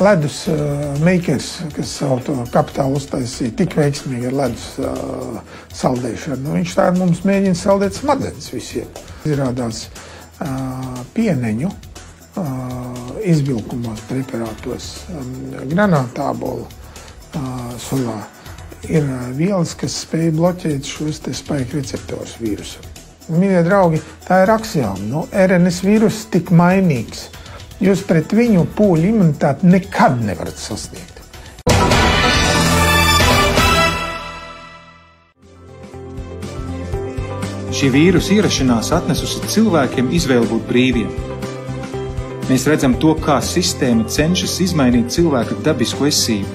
ledus makers, kas savu to kapitālu uztaisīja tik veiksmīgi ar ledus saldēšanu. Viņš tā mums mēģina saldēt smadzenes visiem. Izrādās pieneņu izvilkumos, preparātos, granātābolu sulā ir vielas, kas spēj bloķēt šos te spike receptors vīrusu. Mīļie draugi, tā ir aksioma. RNS vīrus tik mainīgs. Jūs pret viņu pūļu imunitāti nekad nevarat sasniegt. Šī vīrusa ierašanās atnesusi cilvēkiem izvēli būt brīviem. Mēs redzam to, kā sistēma cenšas izmainīt cilvēka dabisko esību.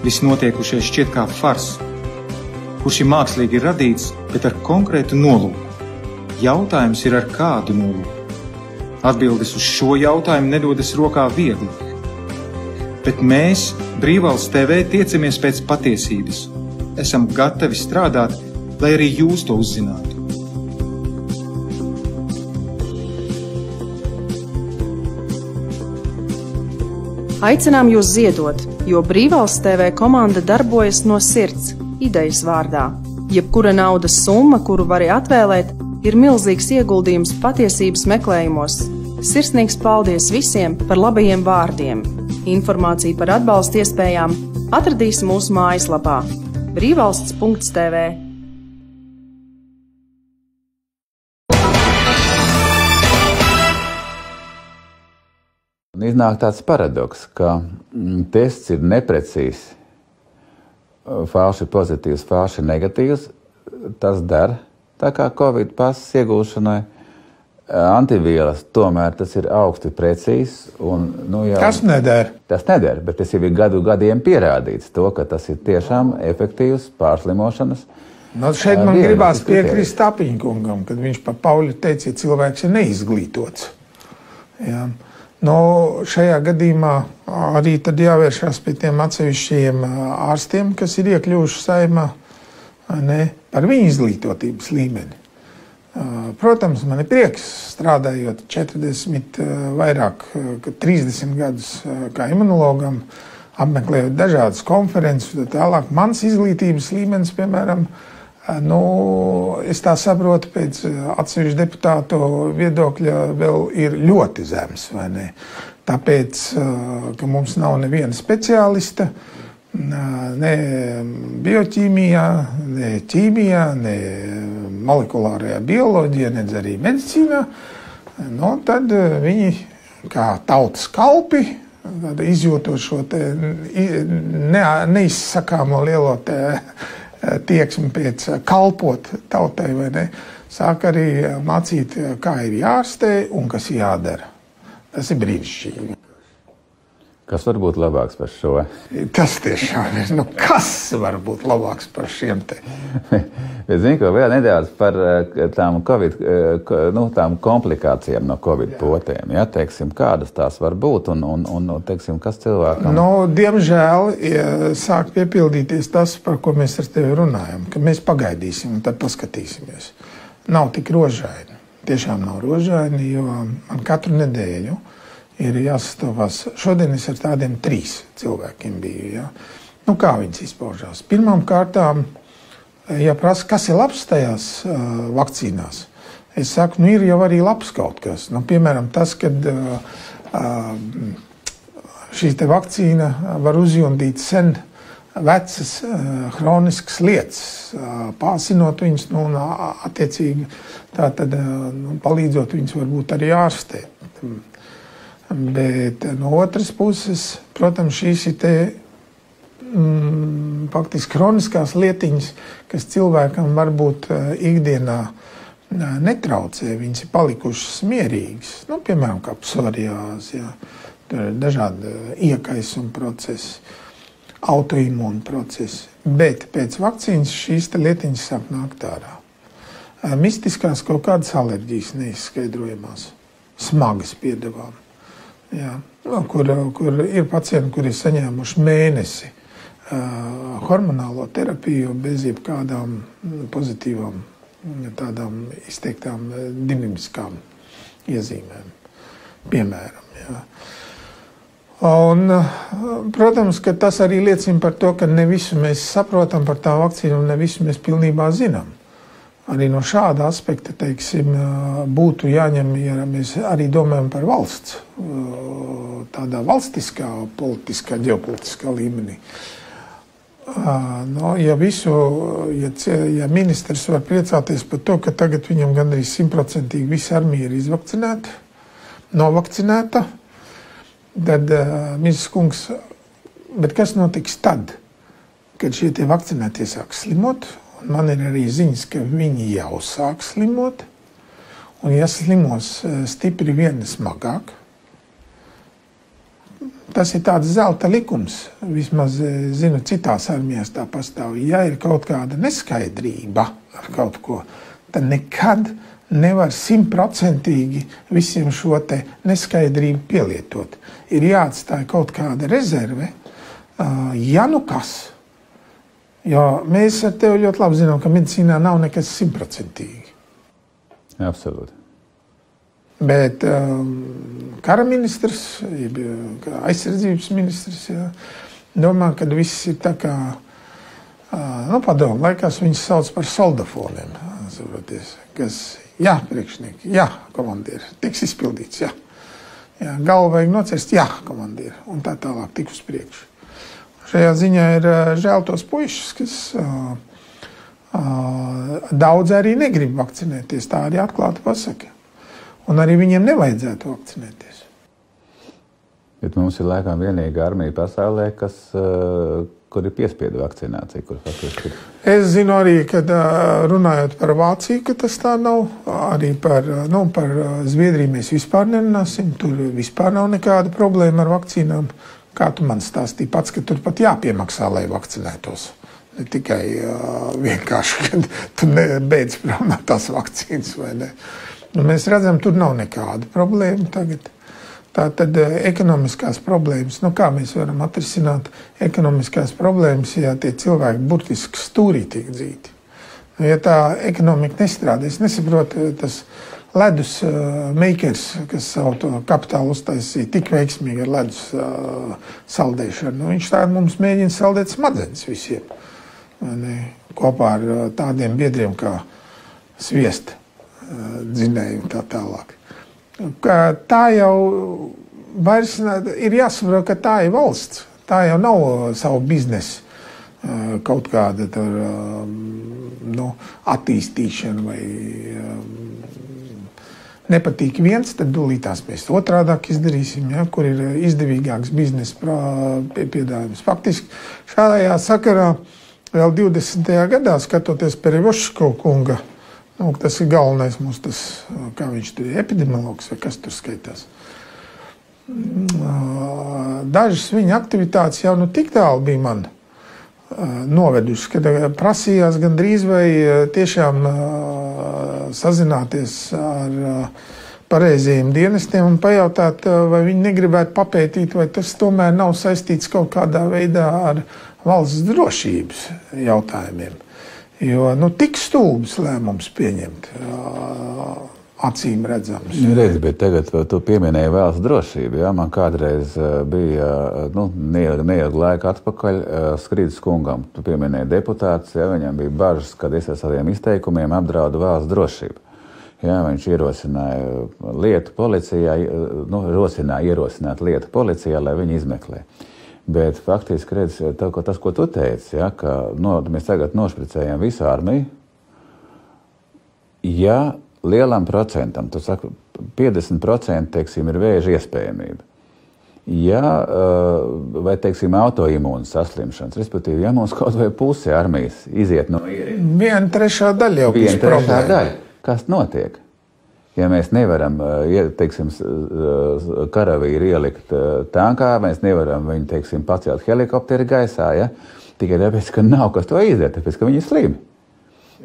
Viss notiekušais šķiet kā fars, kurš ir mākslīgi radīts, bet ar konkrētu nolūku. Jautājums ir ar kādu nolūku? Atbildes uz šo jautājumu nedodas rokā viegli. Bet mēs, Brīvvalsts TV, tiecamies pēc patiesības. Esam gatavi strādāt, lai arī jūs to uzzinātu. Aicinām jūs ziedot, jo Brīvvalsts TV komanda darbojas no sirds, idejas vārdā. Jebkura naudas summa, kuru vari atvēlēt, ir milzīgs ieguldījums patiesības meklējumos. Sirsnīgs paldies visiem par labajiem vārdiem. Informāciju par atbalsta iespējām atradīs mūsu mājaslapā brīvvalsts.tv. Iznāk tāds paradoks, ka tests ir neprecīzs, falši pozitīvs, falši negatīvs. Tas der, tā kā Covid pasas iegūšanai. Antivielas tomēr tas ir augsti precīzs. Tas neder. Tas neder, bet tas jau ir gadiem pierādīts to, ka tas ir tiešām efektīvs pārslimošanas. Šeit man gribās piekrist Tapiņkungam, kad viņš par Pauļu teica, ja cilvēks ir neizglītots. Jā. Šajā gadījumā arī tad jāvēršās pie tiem atsevišķiem ārstiem, kas ir iekļuvuši Saeimā, par viņu izglītotības līmeni. Protams, man ir prieks, strādājot 40, vairāk 30 gadus kā imunologam, apmeklējot dažādas konferences, tālāk mans izglītības līmenis, piemēram, es tā saprotu, pēc atsevišķu deputātu viedokļa vēl ir ļoti zems, vai ne? Tāpēc, ka mums nav neviena speciālista, ne bioķīmijā, ne ķīmijā, ne molekulārajā bioloģijā, ne arī medicīnā, tad viņi kā tautas kalpi, izjūtot šo te neizsakāmo lielo tieksmi pēc kalpot tautai, vai ne, sāk arī mācīt, kā ir jārastē un kas jādara. Tas ir brīnišķīgi. Kas var būt labāks par šo? Tas tiešām ir. Kas var būt labāks par šiem te? Es zinu, ka vēl nedaudz par tām COVID, tām komplikācijām no Covid potēm. Ja? Teiksim, kādas tās var būt un teiksim, kas cilvēkam? Diemžēl sāk piepildīties tas, par ko mēs ar tevi runājam, ka mēs pagaidīsim un tad paskatīsimies. Nav tik rožaini. Tiešām nav rožaini, jo man katru nedēļu ir jāsastāvās. Šodien es ar tādiem 3 cilvēkiem biju. Ja? Kā viņas izpaužās? Pirmām kārtām, ja prasa, kas ir labs tajās vakcīnās, es saku, ir jau arī labs kaut kas. Piemēram, tas, kad šī te vakcīna var uzjundīt sen vecas, hroniskas lietas, pāsinot viņas, un attiecīgi tātad palīdzot viņas varbūt arī ārstēt. Bet no otras puses, protams, šīs ir te faktiski kroniskās lietiņas, kas cilvēkam varbūt ikdienā netraucē, viņas ir palikušas mierīgas. Piemēram, kā psoriāze, dažādi iekaisuma procesi, autoimūna procesi. Bet pēc vakcīnas šīs te lietiņas sāk nākt ārā. Mistiskās kaut kādas alerģijas neizskaidrojamās, smagas piedevām. Jā, kur ir pacienti, kuri ir saņēmuši mēnesi hormonālo terapiju bez jebkādām pozitīvām, tādām izteiktām dinamiskām iezīmēm, piemēram. Jā. Un, protams, ka tas arī liecina par to, ka ne visu mēs saprotam par tā vakcīnu un ne visu mēs pilnībā zinām. Arī no šāda aspekta, teiksim, būtu jāņem, ja mēs arī domājam par valsts, tādā valstiskā, politiskā, ģeopolitiskā līmenī. Ja ministrs var priecāties par to, ka tagad viņam gandrīz 100% visa armija ir izvakcinēta, novakcinēta, tad ministrs kungs, bet kas notiks tad, kad šie tie vakcinētie sāk slimot? Man ir arī ziņas, ka viņi jau sāk slimot, un ja slimos stipri vien smagāk, tas ir tāds zelta likums, vismaz zinu, citās armijās tā pastāv. Ja ir kaut kāda neskaidrība ar kaut ko, tad nekad nevar 100% visiem šo te neskaidrību pielietot. Ir jāatstāja kaut kāda rezerve, ja nu kas. Jo mēs ar tevi ļoti labi zinām, ka medicīnā nav nekas 100%. Absolūti. Bet kara ministrs, aizsardzības ministrs, domā, ka viss ir tā kā, padomu laikās viņus sauc par soldafoniem, saproties, kas, jā, priekšnieki, jā, komandieri, tiks izpildīts, jā. Galvu vajag nocirst, jā, komandieri, un tā tālāk tik uz priekšu. Šajā ziņā ir žēl tos puišus, kas daudz arī negrib vakcinēties, tā arī atklāti pasaka. Un arī viņiem nevajadzētu vakcinēties. Bet mums ir laikam vienīga armija pasaulē, kur ir piespiedu vakcinācija, kur faktiski ir. Es zinu arī, kad runājot par Vāciju, ka tas tā nav, arī par Zviedriju mēs vispār nerunāsim, tur vispār nav nekāda problēma ar vakcīnām. Kā tu man stāstīji pats, ka tur pat jāpiemaksā, lai vakcinētos. Ne tikai vienkārši, kad tu beidz prom no tās vakcīnas, vai ne? Mēs redzam, tur nav nekāda problēma tagad. Tā tad ekonomiskās problēmas, kā mēs varam atrisināt ekonomiskās problēmas, ja tie cilvēki burtiski stūrī tiek dzīti. Ja tā ekonomika nestrādā, es nesaprotu, tas ledus makers, kas savu to kapitālu uztaisīja tik veiksmīgi ar ledus saldēšanu, viņš tā mums mēģina saldēt smadzenes visiem. Kopā ar tādiem biedriem kā Sviesta dzinēju un tā tālāk. Tā jau vairs ir jāsaprot, ka tā ir valsts. Tā jau nav savu biznesu kaut kāda tur, attīstīšana vai nepatīk viens, tad dūlītās mēs otrādāk izdarīsim, kur ir izdevīgāks biznesa piedāvājums. Faktiski šādajā sakarā vēl 20. gadā, skatoties Perevoško kunga, tas ir galvenais mums tas, kā viņš tur ir, epidemiologs vai kas tur skaitās. Dažas viņa aktivitātes jau tik tālu bija man novedušas, kad prasījās gandrīz vai tiešām sazināties ar pareizajiem dienestiem un pajautāt, vai viņi negribētu papētīt, vai tas tomēr nav saistīts kaut kādā veidā ar valsts drošības jautājumiem. Jo tik stulbs lēmums pieņemt, acīm redzams. Redz, bet tagad tu pieminēji valsts drošību. Jā? Man kādreiz bija neilgu laiku atpakaļ Skrīdas kungam. Tu pieminēji deputāts, jā, viņam bija bažas, kad es ar saviem izteikumiem apdraudu valsts drošību. Jā, viņš ierosināja lietu policijā, ierosināt lietu policijā, lai viņi izmeklē. Bet faktiski, redz, tas, ko tu teici, ja, ka mēs tagad nošpricējam visu armiju, ja lielam procentam, tu saki, 50%, teiksim, ir vēža iespējamība. Ja, vai, teiksim, autoimūnas saslimšanas, respektīvi, ja mums kaut vai pusi armijas iziet no ierēna. 1/3 daļa jau būs problēma. Kas notiek? Ja mēs nevaram, teiksim, karavīri ielikt tankā, mēs nevaram viņu, teiksim, pacelt helikopteri gaisā, ja? Tikai tāpēc, ka nav kas to iziet, tāpēc, ka viņi ir slimi.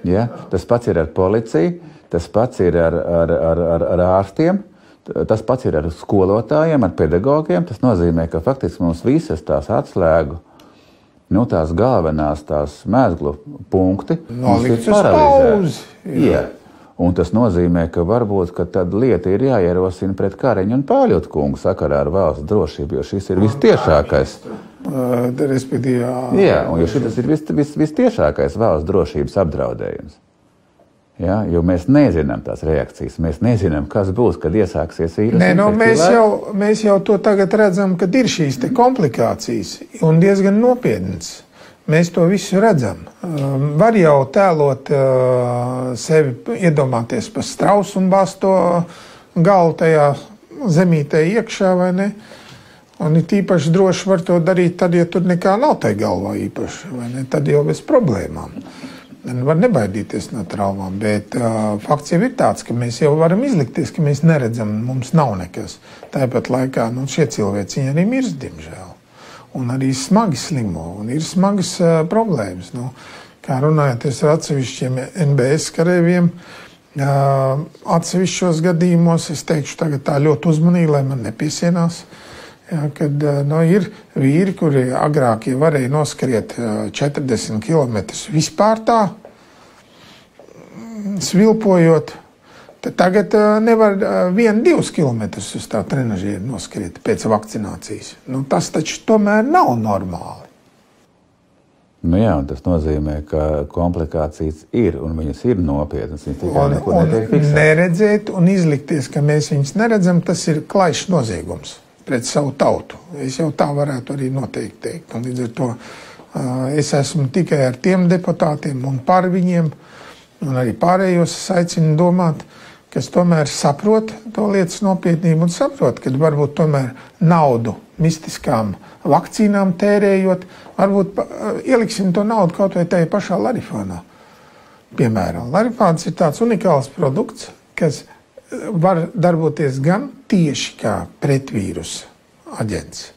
Ja? Tas pats ir ar policiju, tas pats ir ar ārstiem, tas pats ir ar skolotājiem, ar pedagogiem. Tas nozīmē, ka faktiski mums visas tās atslēgu, tās galvenās, tās mēzglu punkti nolikts uz pauzi. Jā. Un tas nozīmē, ka varbūt ka tad lieta ir jāierosina pret Kariņu un Pāļotu kungu sakarā ar valsts drošību, jo šis ir vistiešākais. Respektīvi, jā, un jo šis ir vistiešākais valsts drošības apdraudējums. Ja, jo mēs nezinām tās reakcijas, mēs nezinām, kas būs, kad iesāksies vīrusu. Nē, no, mēs jau to tagad redzam, kad ir šīs te komplikācijas un diezgan nopietnas. Mēs to visu redzam. Var jau tēlot sevi, iedomāties pa strausu un bāzt to galu tajā zemītē iekšā, vai ne? Un ir īpaši droši var to darīt tad, ja tur nekā nav tai galvā īpaši, vai ne? Tad jau bez problēmām. Var nebaidīties no traumām, bet fakts jau ir tāds, ka mēs jau varam izlikties, ka mēs neredzam, mums nav nekas. Tāpat laikā šie cilvēki viņi arī mirst, diemžēl. Un arī smagi slimo, un ir smagas problēmas. Kā runājoties ar atsevišķiem NBS karēviem, atsevišķos gadījumos, es teikšu tagad tā ļoti uzmanīgi, lai man nepiesienās, kad ir vīri, kuri agrāk jau varēja noskriet 40 km vispār tā, svilpojot, tad tagad nevar 1-2 km uz tā trenažieri noskriet pēc vakcinācijas. Tas taču tomēr nav normāli. Jā, tas nozīmē, ka komplikācijas ir, un viņas ir nopietnas. Un neredzēt un izlikties, ka mēs viņas neredzam, tas ir klaišs noziegums pret savu tautu. Es jau tā varētu arī noteikti teikt. Un līdz ar to es esmu tikai ar tiem deputātiem un par viņiem, un arī pārējos es aicinu domāt, kas tomēr saprot to lietas nopietnību un saprot, ka varbūt tomēr naudu mistiskām vakcīnām tērējot, varbūt ieliksim to naudu kaut vai tajā pašā Larifānā. Piemēram, Larifāns ir tāds unikāls produkts, kas var darboties gan tieši kā pretvīrusa aģents,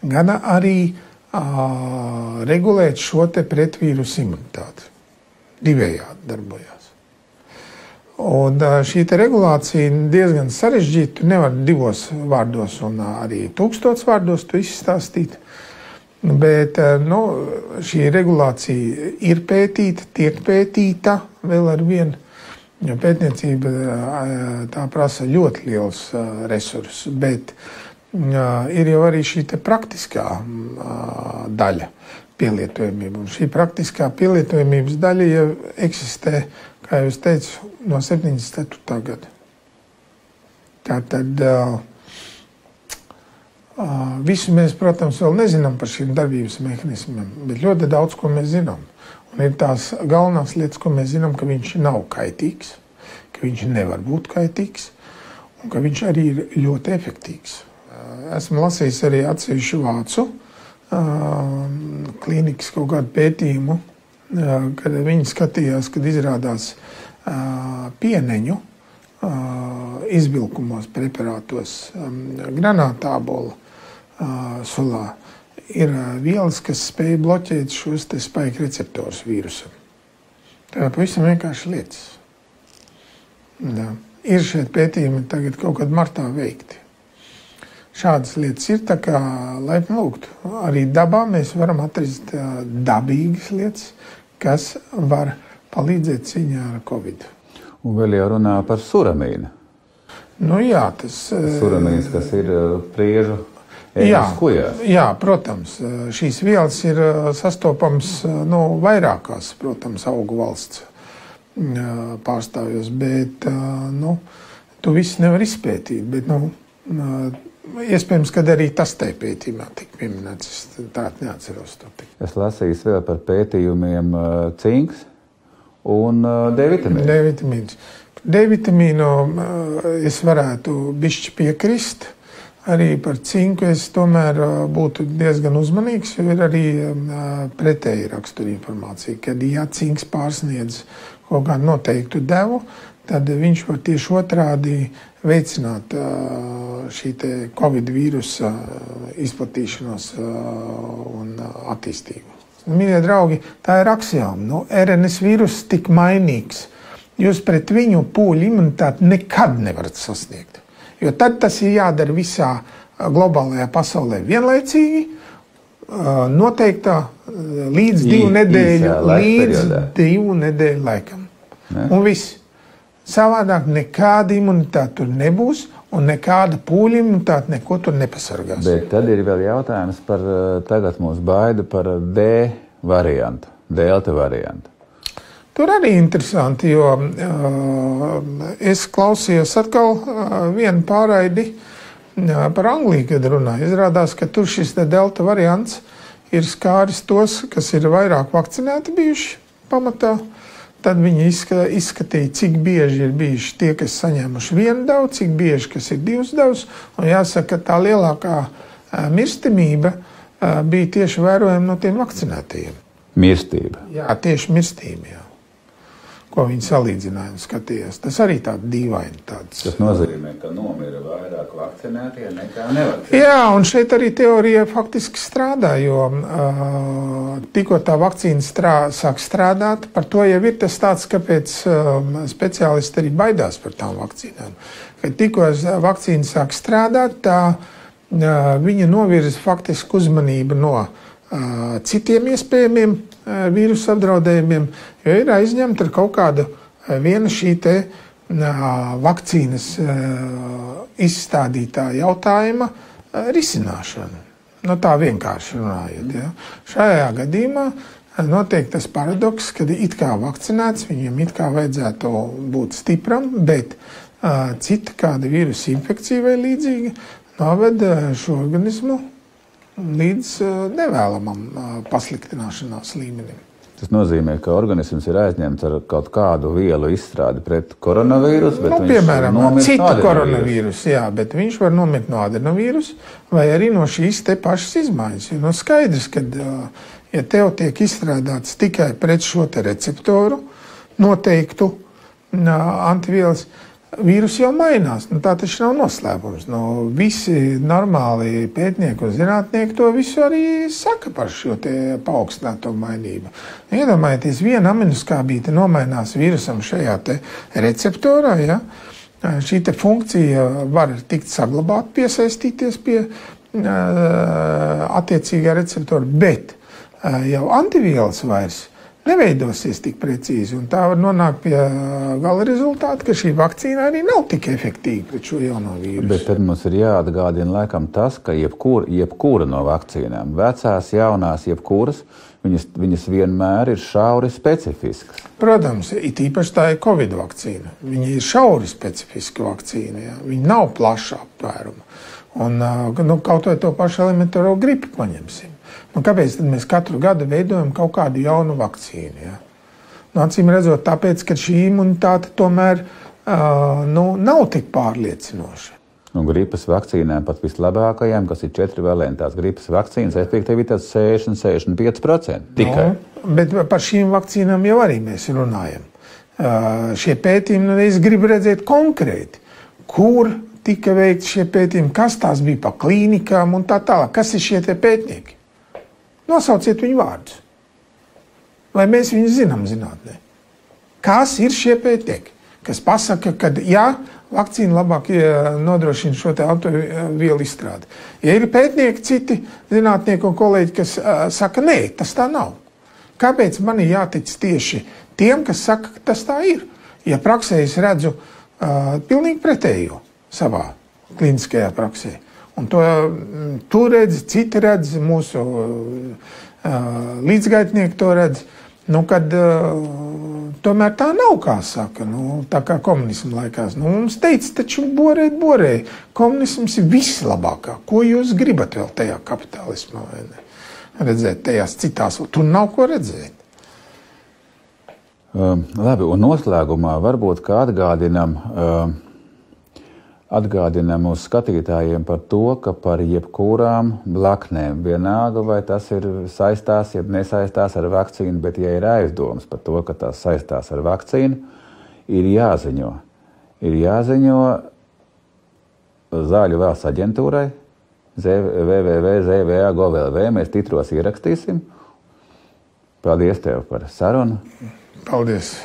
gan arī regulēt šo te pretvīrusa imunitāti. Divējādi darbojās. Un šī te regulācija diezgan sarežģīta, nevar 2 vārdos un arī 1000 vārdos to izstāstīt, bet šī regulācija ir pētīta, tiek pētīta vēl ar vienu, jo pētniecība tā prasa ļoti liels resursus, bet ir jau arī šī te praktiskā daļa pielietojamība. Un šī praktiskā pielietojamības daļa jau eksistē, kā jau es teicu, no 74. gada. Tātad visu mēs, protams, vēl nezinām par šīm darbības mehānismiem, bet ļoti daudz, ko mēs zinām. Un ir tās galvenās lietas, ko mēs zinām, ka viņš nav kaitīgs, ka viņš nevar būt kaitīgs un ka viņš arī ir ļoti efektīvs. Esmu lasījis arī atsevišķu vācu klīnikas kaut kādu pētījumu, kad viņi skatījās, kad izrādās pieneņu izvilkumos preparātos granātābola sulā ir vielas, kas spēj bloķēt šos te spike receptors vīrusam. Tā ir pavisam vienkārši lietas. Ir šeit pētījumi tagad kaut kad martā veikti. Šādas lietas ir, tā kā laipni lūgtu. Arī dabā mēs varam atrast dabīgas lietas, kas var palīdzēt cīņā ar Covid. Un vēl jau runā par suramīnu. Jā, tas... Suramīns, kas ir priežu ēnas kujās. Jā, protams. Šīs vielas ir sastopams vairākās, protams, augu valsts pārstāvjos, bet tu visu nevar izpētīt, bet iespējams, kad arī tas te pētījumā tika pieminēts, es tādu neatceros to. Es lasīju vēl par pētījumiem cinks un D-vitamīns. D-vitamīnu es varētu bišķi piekrist, arī par cinku es tomēr būtu diezgan uzmanīgs, jo ir arī pretēji rakstura informācija, kad ja cinks pārsniedz kaut kādu noteiktu devu, tad viņš var tieši otrādi veicināt šī te Covid vīrusa izplatīšanos un attīstību. Mīļie draugi, tā ir aksioma. RNS vīrus tik mainīgs. Jūs pret viņu pūļu imunitāti nekad nevarat sasniegt. Jo tad tas ir jādara visā globālajā pasaulē vienlaicīgi, noteiktā līdz 2 nedēļu laikam. Un viss. Savādāk nekāda imunitāte tur nebūs un nekāda pūļa imunitāte neko tur nepasargās. Bet tad ir vēl jautājums par, tagad mūs baida par D variantu, delta variantu. Tur arī interesanti, jo es klausījos atkal vienu pārraidi par Angliju, kad runāju. Izrādās, ka tur šis delta variants ir skāris tos, kas ir vairāk vakcinēti bijuši pamatā. Tad viņi izskatīja, cik bieži ir bijuši tie, kas saņēmuši 1 devu, cik bieži, kas ir 2 devus. Un jāsaka, ka tā lielākā mirstamība bija tieši vērojama no tiem vakcinētajiem. Mirstība? Jā, tieši mirstība, jā. Ko viņi salīdzināja un skatījās. Tas arī tāda dīvaina. Tas nozīmē, ka nomira vairāk vakcinētie nekā nevakcinētie. Jā, un šeit arī teorija faktiski strādā, jo tikko tā vakcīna sāk strādāt, par to jau ir tas tāds, kāpēc speciālisti arī baidās par tām vakcīnām. Kad tikko vakcīna sāk strādāt, tā viņa novirza faktiski uzmanību no citiem iespējamiem vīrusu apdraudējumiem, jo ir aizņemta ar kaut kādu viena šī te vakcīnas izstādītā jautājuma risināšanu. No tā vienkārši runājot. Ja. Šajā gadījumā notiek tas paradoks, kad it kā vakcinēts, viņam it kā vajadzētu būt stipram, bet cita kāda vīrusa infekcija vai līdzīga noved šo organismu līdz nevēlamam pasliktināšanās līmenim. Tas nozīmē, ka organisms ir aizņemts ar kaut kādu vielu izstrādi pret koronavīrusu, bet piemēram, citu koronavīrusu, jā, bet viņš var nomirt no adenovīrusa vai arī no šīs te pašas izmaiņas. Jo skaidrs, ka, ja tev tiek izstrādāts tikai pret šo te receptoru noteiktu antivielas, vīrusi jau mainās. Tā taču nav noslēpums. Visi normāli pētnieki un zinātnieki to visu arī saka par šo te paaugstināto mainību. Iedomājieties, viena aminoskābīte nomainās vīrusam šajā te receptorā, ja? Šī te funkcija var tikt saglabāt, piesaistīties pie attiecīgā receptora, bet jau antivielas vairs neveidosies tik precīzi, un tā var nonākt pie gala rezultāta, ka šī vakcīna arī nav tik efektīva pret šo jauno vīrusu. Bet tad mums ir jāatgādina laikam tas, ka jebkura no vakcīnām, vecās, jaunās, jebkuras, viņas vienmēr ir šauri specifiskas. Protams, it īpaši tā ir Covid vakcīna. Viņa ir šauri specifiska vakcīna, jā. Viņa nav plaša aptvēruma. Un kaut vai to pašu elementāro gripu paņemsim. Kāpēc tad mēs katru gadu veidojam kaut kādu jaunu vakcīnu? Ja? Acīm redzot, tāpēc, ka šī imunitāte tomēr nav tik pārliecinoša. Un gripas vakcīnām pat vislabākajām, kas ir 4 valentās gripas vakcīnas, efektivitātes 60–65% tikai. Bet par šīm vakcīnām jau arī mēs runājam. Šie pētījumi, es gribu redzēt konkrēti, kur tika veikti šie pētījumi, kas tās bija pa klīnikām un tā tālāk. Kas ir šie te pētnieki? Nosauciet viņu vārdus, lai mēs viņus zinām zinātnē. Kas ir šie pētnieki, kas pasaka, ka jā, vakcīna labāk nodrošina šo te antivielu izstrādi. Ja ir pētnieki, citi zinātnieki un kolēģi, kas saka, nē, tas tā nav. Kāpēc man ir jātic tieši tiem, kas saka, ka tas tā ir? Ja praksē es redzu pilnīgi pretējo savā kliniskajā praksē. Un to tu redz, citi redz, mūsu līdzgaitnieki to redz. Kad tomēr tā nav, kā saka, tā kā komunismu laikās. Mums teica, taču borēt. Komunisms ir vislabākā. Ko jūs gribat vēl tajā kapitālismā? Redzēt tajās citās, tur nav ko redzēt. Labi, un noslēgumā varbūt, ka atgādinām mūsu skatītājiem par to, ka par jebkurām blaknēm, vienalga vai tas ir saistās, ja nesaistās ar vakcīnu, bet ja ir aizdomas par to, ka tās saistās ar vakcīnu, ir jāziņo. Ir jāziņo Zāļu valsts aģentūrai, www.zva.gov.lv, mēs titros ierakstīsim. Paldies tev par sarunu. Paldies.